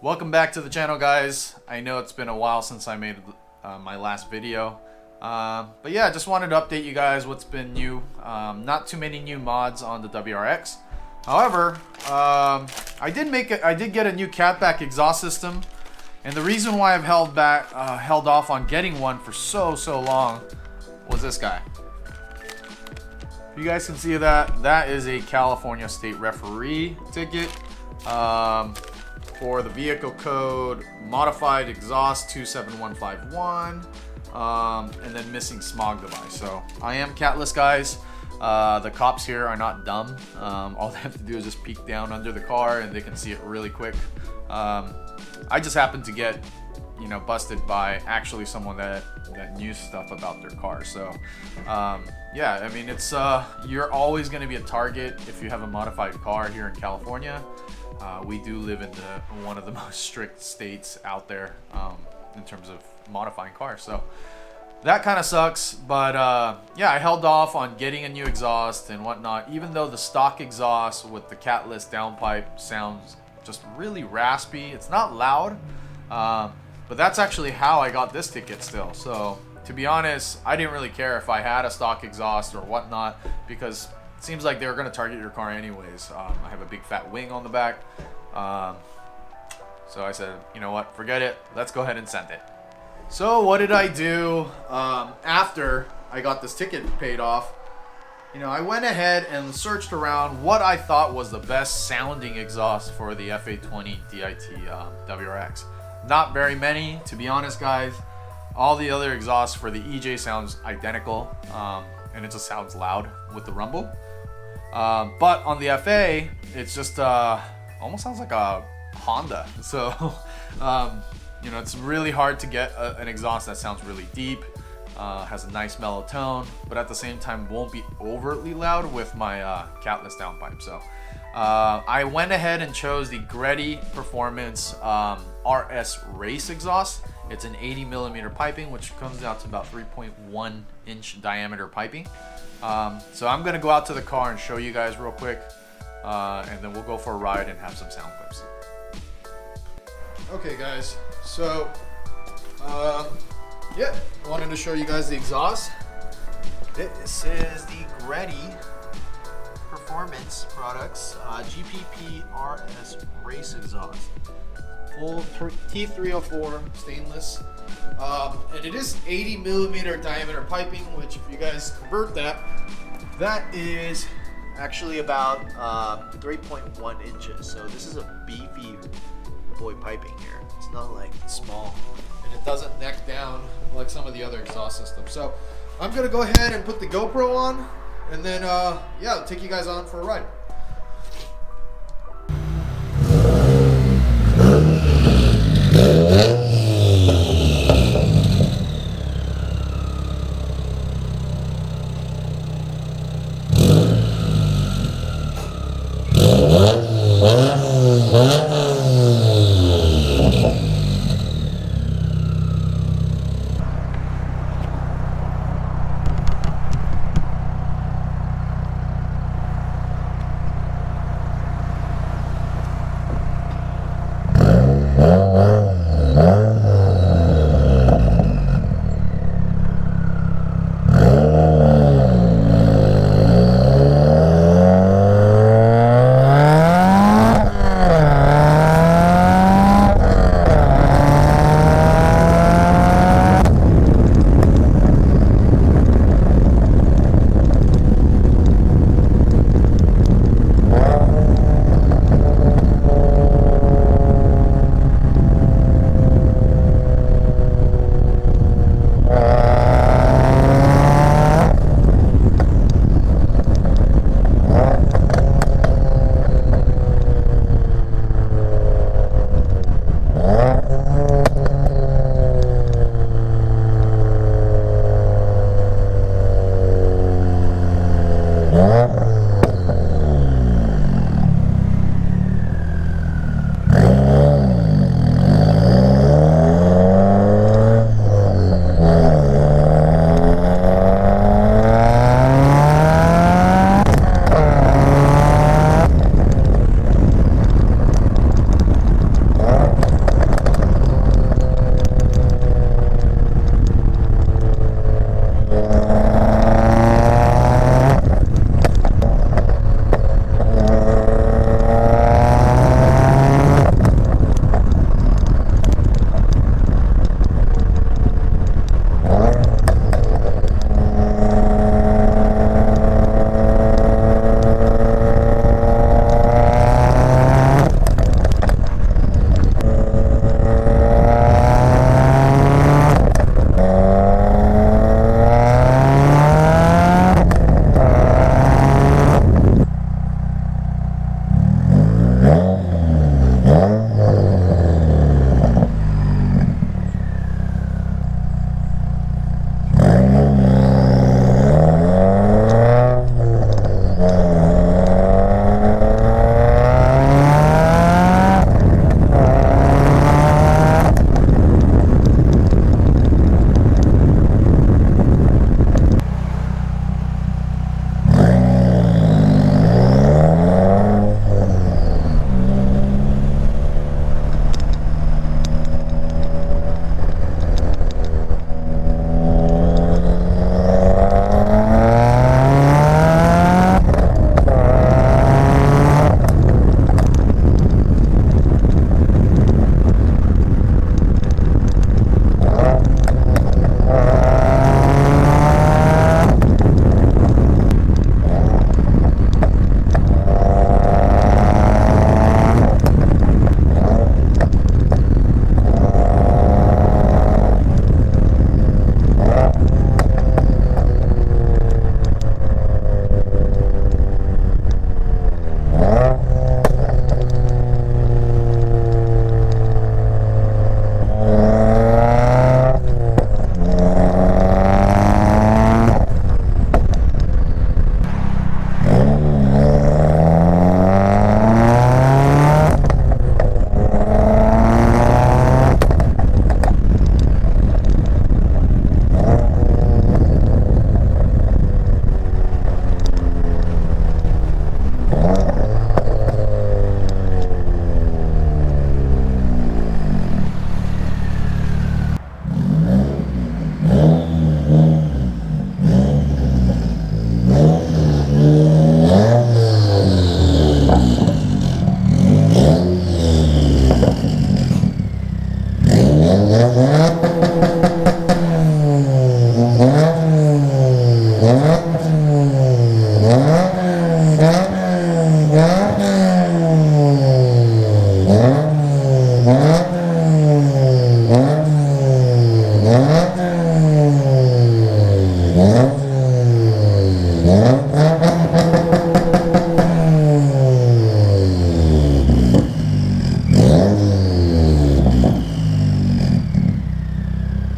Welcome back to the channel, guys. I know it's been a while since I made my last video, but yeah, just wanted to update you guys what's been new. Not too many new mods on the WRX. However, I did get a new Catback exhaust system, and the reason why I've held off on getting one for so long was this guy. If you guys can see that is a California State Referee ticket. For the vehicle code modified exhaust 27151, and then missing smog device. So I am Catless, guys. The cops here are not dumb. All they have to do is just peek down under the car and they can see it really quick. I just happened to get, busted by actually someone that knew stuff about their car. So yeah, I mean, it's you're always going to be a target if you have a modified car here in California. We do live in one of the most strict states out there in terms of modifying cars, so that kind of sucks. But yeah, I held off on getting a new exhaust and whatnot, even though the stock exhaust with the Catless downpipe sounds just really raspy. It's not loud, but that's actually how I got this ticket still. So to be honest, I didn't really care if I had a stock exhaust or whatnot, because it seems like they were going to target your car anyways. I have a big fat wing on the back. So I said, you know what, forget it. Let's go ahead and send it. So what did I do after I got this ticket paid off? I went ahead and searched around what I thought was the best sounding exhaust for the FA20 DIT WRX. Not very many, to be honest, guys. All the other exhausts for the EJ sounds identical, and it just sounds loud with the rumble. But on the FA, it's just almost sounds like a Honda. So it's really hard to get an exhaust that sounds really deep, has a nice mellow tone, but at the same time won't be overtly loud with my Catless downpipe. So I went ahead and chose the Greddy Performance RS Race exhaust. It's an 80mm piping, which comes out to about 3.1 inch diameter piping. So I'm gonna go out to the car and show you guys real quick, and then we'll go for a ride and have some sound clips. Okay, guys, so yeah, wanted to show you guys the exhaust. This is the Greddy Performance Products GPP RS Race exhaust. Full T304 stainless, and it is 80mm diameter piping, which if you guys convert that is actually about 3.1 inches. So this is a beefy boy piping here. It's not like small, and it doesn't neck down like some of the other exhaust systems. So I'm gonna go ahead and put the GoPro on, and then yeah, I'll take you guys on for a ride.